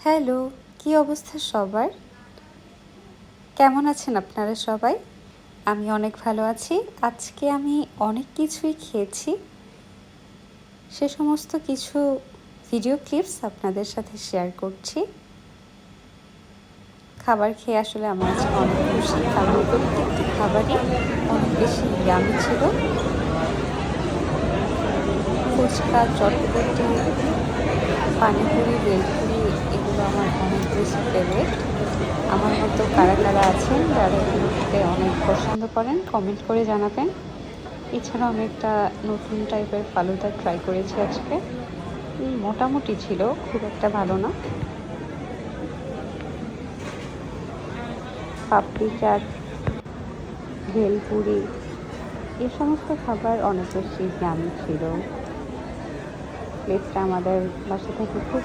Hello, কি অবস্থা সবার? কেমন আছেন আপনারা সবাই? আমি অনেক ভালো আছি। আজকে আমি অনেক কিছুই খেয়েছি। সে সমস্ত কিছু ভিডিও ক্লিপস আপনাদের সাথে শেয়ার করছি। খাবার খেয়ে আসলে আমার আজকে অনেক খুশি, কারণ প্রত্যেকটি খাবারই অনেক বেশি ইয়ামি ছিল। ফুচকা, চটপটি, পানিপুরি, ভেলপুরি এগুলো আমার অনেক বেশি ফেভারিট। আমার মতো কারা কারা আছেন যারা এগুলো খেতে অনেক পছন্দ করেন, কমেন্ট করে জানাবেন। এছাড়াও আমি একটা নতুন টাইপের ফালুদা ট্রাই করেছি আজকে। মোটামুটি ছিল, খুব একটা ভালো না। পাপড়ি চাট, ভেলপুরি এই সমস্ত খাবার অনেক বেশি ইয়ামি ছিল। প্লেটটা আমাদের বাসা থেকে খুব